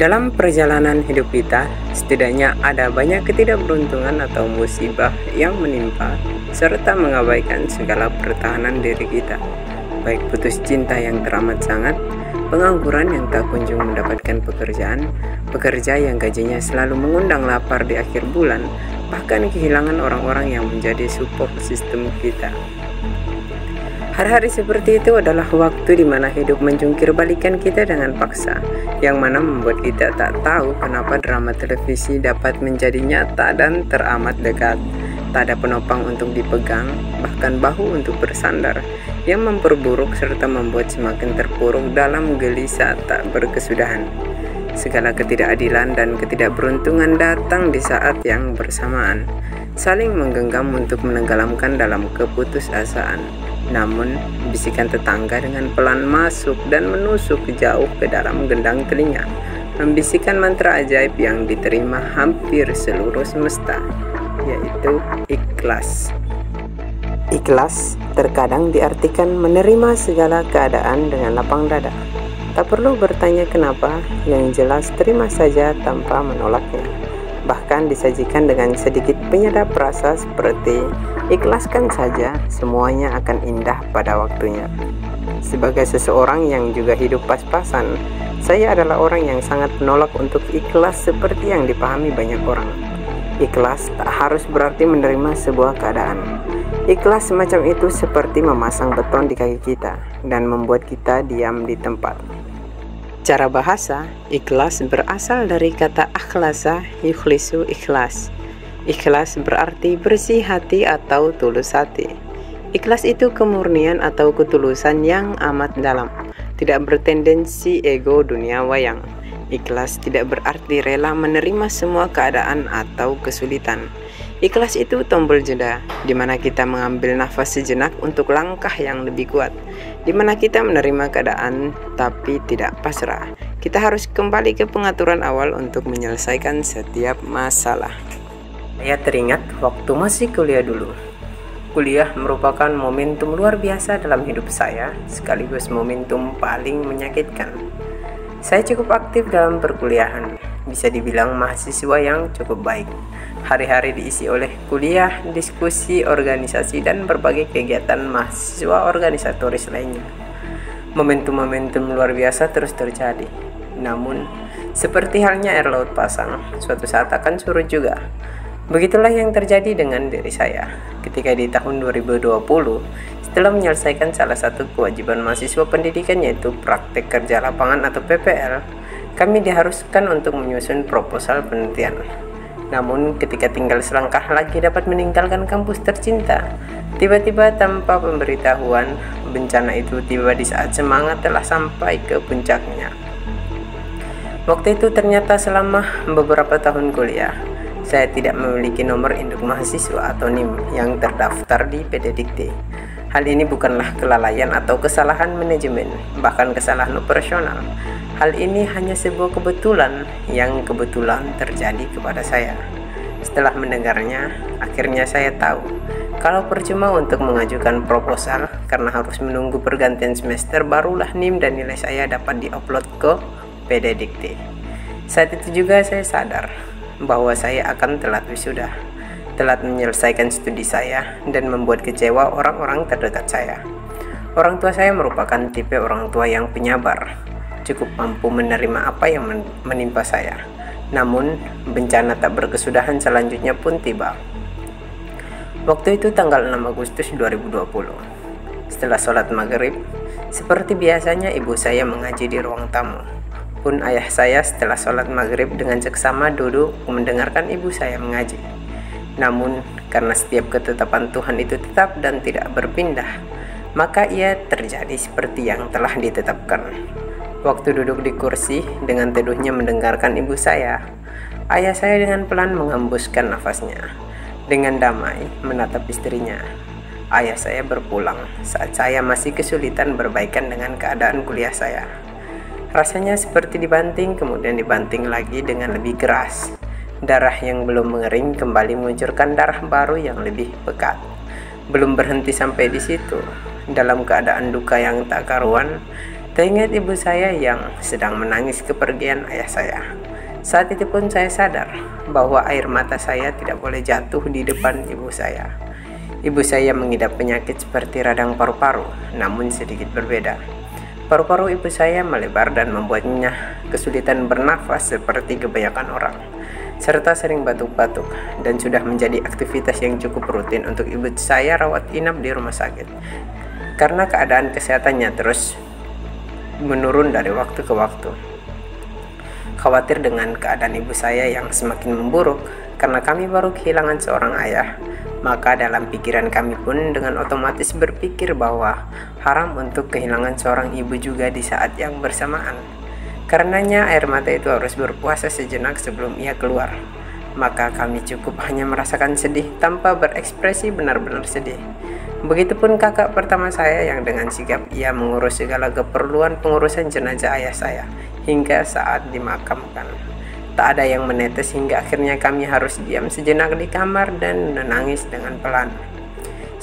Dalam perjalanan hidup kita, setidaknya ada banyak ketidakberuntungan atau musibah yang menimpa, serta mengabaikan segala pertahanan diri kita, baik putus cinta yang teramat sangat, pengangguran yang tak kunjung mendapatkan pekerjaan, pekerja yang gajinya selalu mengundang lapar di akhir bulan, bahkan kehilangan orang-orang yang menjadi support sistem kita. Hari-hari seperti itu adalah waktu di mana hidup menjungkir balikan kita dengan paksa, yang mana membuat kita tak tahu kenapa drama televisi dapat menjadi nyata dan teramat dekat. Tak ada penopang untuk dipegang, bahkan bahu untuk bersandar, yang memperburuk serta membuat semakin terpuruk dalam gelisah tak berkesudahan. Segala ketidakadilan dan ketidakberuntungan datang di saat yang bersamaan, saling menggenggam untuk menenggelamkan dalam keputusasaan. Namun, bisikan tetangga dengan pelan masuk dan menusuk jauh ke dalam gendang telinga, membisikkan mantra ajaib yang diterima hampir seluruh semesta, yaitu ikhlas. Ikhlas terkadang diartikan menerima segala keadaan dengan lapang dada. Tak perlu bertanya kenapa, yang jelas terima saja tanpa menolaknya. Bahkan disajikan dengan sedikit penyedap rasa seperti ikhlaskan saja, semuanya akan indah pada waktunya. Sebagai seseorang yang juga hidup pas-pasan, saya adalah orang yang sangat menolak untuk ikhlas seperti yang dipahami banyak orang. Ikhlas tak harus berarti menerima sebuah keadaan. Ikhlas semacam itu seperti memasang beton di kaki kita dan membuat kita diam di tempat. Cara bahasa, ikhlas berasal dari kata akhlasa yukhlisu ikhlas. Ikhlas berarti bersih hati atau tulus hati. Ikhlas itu kemurnian atau ketulusan yang amat dalam, tidak bertendensi ego dunia wayang. Ikhlas tidak berarti rela menerima semua keadaan atau kesulitan. Ikhlas itu tombol jeda, di mana kita mengambil nafas sejenak untuk langkah yang lebih kuat, di mana kita menerima keadaan tapi tidak pasrah. Kita harus kembali ke pengaturan awal untuk menyelesaikan setiap masalah. Saya teringat waktu masih kuliah dulu. Kuliah merupakan momentum luar biasa dalam hidup saya, sekaligus momentum paling menyakitkan. Saya cukup aktif dalam perkuliahan, bisa dibilang mahasiswa yang cukup baik. Hari-hari diisi oleh kuliah, diskusi, organisasi, dan berbagai kegiatan mahasiswa organisatoris lainnya. Momentum-momentum luar biasa terus terjadi. Namun, seperti halnya air laut pasang, suatu saat akan surut juga. Begitulah yang terjadi dengan diri saya ketika di tahun 2020, setelah menyelesaikan salah satu kewajiban mahasiswa pendidikan, yaitu praktek kerja lapangan atau PPL, kami diharuskan untuk menyusun proposal penelitian. Namun ketika tinggal selangkah lagi dapat meninggalkan kampus tercinta, tiba-tiba tanpa pemberitahuan, bencana itu tiba di saat semangat telah sampai ke puncaknya. Waktu itu ternyata selama beberapa tahun kuliah, saya tidak memiliki nomor induk mahasiswa atau NIM yang terdaftar di PDDikti. Hal ini bukanlah kelalaian atau kesalahan manajemen, bahkan kesalahan operasional. Hal ini hanya sebuah kebetulan yang kebetulan terjadi kepada saya. Setelah mendengarnya, akhirnya saya tahu kalau percuma untuk mengajukan proposal karena harus menunggu pergantian semester barulah NIM dan nilai saya dapat diupload ke PDDikti. Saat itu juga saya sadar bahwa saya akan telat wisuda, telat menyelesaikan studi saya, dan membuat kecewa orang-orang terdekat saya. Orang tua saya merupakan tipe orang tua yang penyabar, cukup mampu menerima apa yang menimpa saya. Namun, bencana tak berkesudahan selanjutnya pun tiba. Waktu itu tanggal 6 Agustus 2020. Setelah sholat maghrib, seperti biasanya ibu saya mengaji di ruang tamu. Pun ayah saya setelah sholat maghrib dengan seksama duduk mendengarkan ibu saya mengaji. Namun, karena setiap ketetapan Tuhan itu tetap dan tidak berpindah, maka ia terjadi seperti yang telah ditetapkan. Waktu duduk di kursi dengan teduhnya mendengarkan ibu saya, ayah saya dengan pelan menghembuskan nafasnya. Dengan damai menatap istrinya, ayah saya berpulang saat saya masih kesulitan berbaikan dengan keadaan kuliah saya. Rasanya seperti dibanting, kemudian dibanting lagi dengan lebih keras. Darah yang belum mengering kembali mengucurkan darah baru yang lebih pekat. Belum berhenti sampai di situ. Dalam keadaan duka yang tak karuan, Teringat ibu saya yang sedang menangis kepergian ayah saya. Saat itu pun saya sadar bahwa air mata saya tidak boleh jatuh di depan ibu saya. Ibu saya mengidap penyakit seperti radang paru-paru, namun sedikit berbeda. Paru-paru ibu saya melebar dan membuatnya kesulitan bernafas seperti kebanyakan orang, serta sering batuk-batuk, dan sudah menjadi aktivitas yang cukup rutin untuk ibu saya rawat inap di rumah sakit. Karena keadaan kesehatannya terus menurun dari waktu ke waktu. Khawatir dengan keadaan ibu saya yang semakin memburuk karena kami baru kehilangan seorang ayah, maka dalam pikiran kami pun dengan otomatis berpikir bahwa haram untuk kehilangan seorang ibu juga di saat yang bersamaan. Karenanya air mata itu harus berpuasa sejenak sebelum ia keluar. Maka kami cukup hanya merasakan sedih tanpa berekspresi benar-benar sedih. Begitupun kakak pertama saya yang dengan sigap ia mengurus segala keperluan pengurusan jenazah ayah saya hingga saat dimakamkan. Tak ada yang menetes hingga akhirnya kami harus diam sejenak di kamar dan menangis dengan pelan.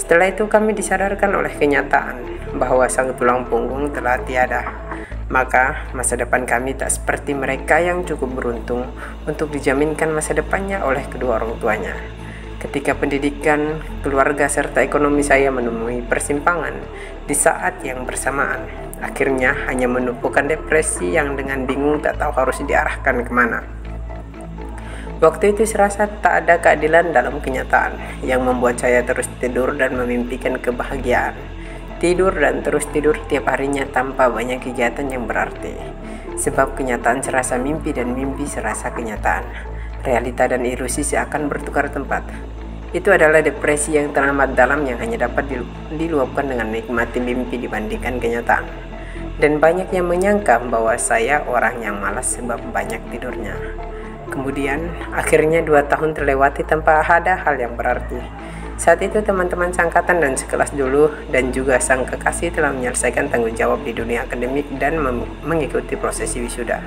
Setelah itu kami disadarkan oleh kenyataan bahwa sang tulang punggung telah tiada. Maka masa depan kami tak seperti mereka yang cukup beruntung untuk dijaminkan masa depannya oleh kedua orang tuanya. Ketika pendidikan, keluarga, serta ekonomi saya menemui persimpangan di saat yang bersamaan, akhirnya hanya menumpukan depresi yang dengan bingung tak tahu harus diarahkan kemana. Waktu itu serasa tak ada keadilan dalam kenyataan yang membuat saya terus tidur dan memimpikan kebahagiaan. Tidur dan terus tidur tiap harinya tanpa banyak kegiatan yang berarti. Sebab kenyataan serasa mimpi dan mimpi serasa kenyataan. Realita dan ilusi seakan bertukar tempat. Itu adalah depresi yang teramat dalam yang hanya dapat diluapkan dengan menikmati mimpi dibandingkan kenyataan. Dan banyak yang menyangka bahwa saya orang yang malas sebab banyak tidurnya. Kemudian akhirnya 2 tahun terlewati tanpa ada hal yang berarti. Saat itu teman-teman sangkatan dan sekelas dulu dan juga sang kekasih telah menyelesaikan tanggung jawab di dunia akademik dan mengikuti prosesi wisuda.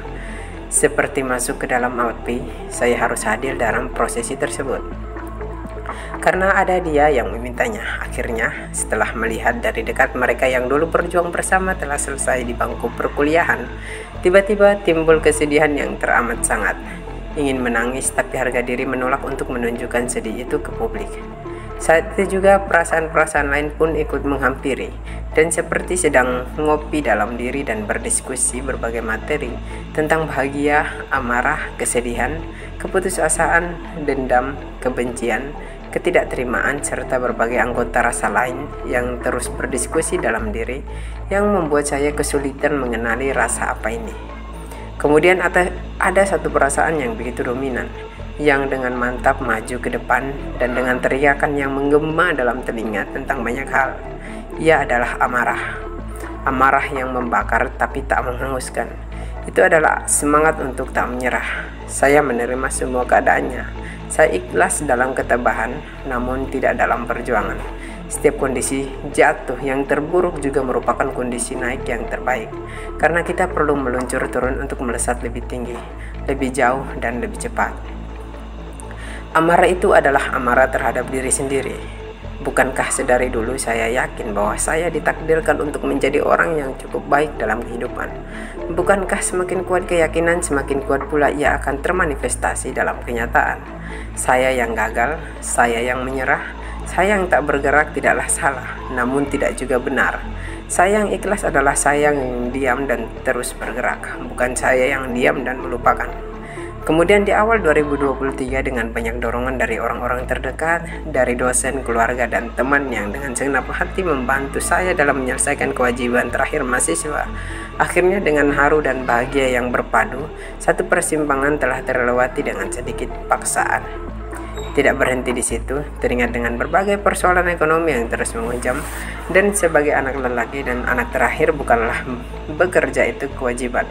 Seperti masuk ke dalam api, saya harus hadir dalam prosesi tersebut. Karena ada dia yang memintanya. Akhirnya setelah melihat dari dekat mereka yang dulu berjuang bersama telah selesai di bangku perkuliahan, tiba-tiba timbul kesedihan yang teramat sangat. Ingin menangis tapi harga diri menolak untuk menunjukkan sedih itu ke publik. Saat itu juga perasaan-perasaan lain pun ikut menghampiri dan seperti sedang ngopi dalam diri dan berdiskusi berbagai materi tentang bahagia, amarah, kesedihan, keputusasaan, dendam, kebencian, ketidakterimaan, serta berbagai anggota rasa lain yang terus berdiskusi dalam diri yang membuat saya kesulitan mengenali rasa apa ini. Kemudian ada satu perasaan yang begitu dominan, yang dengan mantap maju ke depan dan dengan teriakan yang menggema dalam telinga tentang banyak hal. Ia adalah amarah. Amarah yang membakar tapi tak menghanguskan. Itu adalah semangat untuk tak menyerah. Saya menerima semua keadaannya. Saya ikhlas dalam ketabahan, namun tidak dalam perjuangan. Setiap kondisi jatuh yang terburuk juga merupakan kondisi naik yang terbaik. Karena kita perlu meluncur turun untuk melesat lebih tinggi, lebih jauh dan lebih cepat. Amarah itu adalah amarah terhadap diri sendiri. Bukankah sedari dulu saya yakin bahwa saya ditakdirkan untuk menjadi orang yang cukup baik dalam kehidupan? Bukankah semakin kuat keyakinan, semakin kuat pula ia akan termanifestasi dalam kenyataan? Saya yang gagal, saya yang menyerah, saya yang tak bergerak tidaklah salah, namun tidak juga benar. Saya yang ikhlas adalah saya yang diam dan terus bergerak, bukan saya yang diam dan melupakan. Kemudian di awal 2023 dengan banyak dorongan dari orang-orang terdekat, dari dosen, keluarga, dan teman yang dengan segenap hati membantu saya dalam menyelesaikan kewajiban terakhir mahasiswa. Akhirnya dengan haru dan bahagia yang berpadu, satu persimpangan telah terlewati dengan sedikit paksaan. Tidak berhenti di situ, teringat dengan berbagai persoalan ekonomi yang terus menghujam, dan sebagai anak lelaki dan anak terakhir bukanlah bekerja itu kewajiban.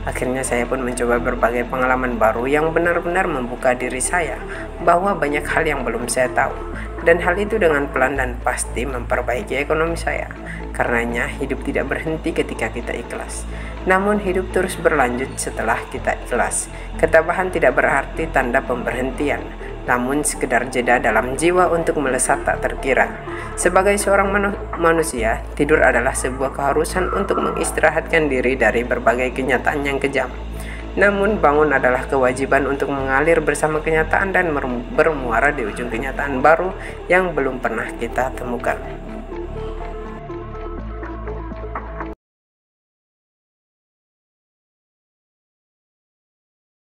Akhirnya saya pun mencoba berbagai pengalaman baru yang benar-benar membuka diri saya bahwa banyak hal yang belum saya tahu, dan hal itu dengan pelan dan pasti memperbaiki ekonomi saya. Karenanya hidup tidak berhenti ketika kita ikhlas, namun hidup terus berlanjut setelah kita ikhlas. Ketabahan tidak berarti tanda pemberhentian, namun sekedar jeda dalam jiwa untuk melesat tak terkira. Sebagai seorang manusia, tidur adalah sebuah keharusan untuk mengistirahatkan diri dari berbagai kenyataan yang kejam. Namun, bangun adalah kewajiban untuk mengalir bersama kenyataan dan bermuara di ujung kenyataan baru yang belum pernah kita temukan.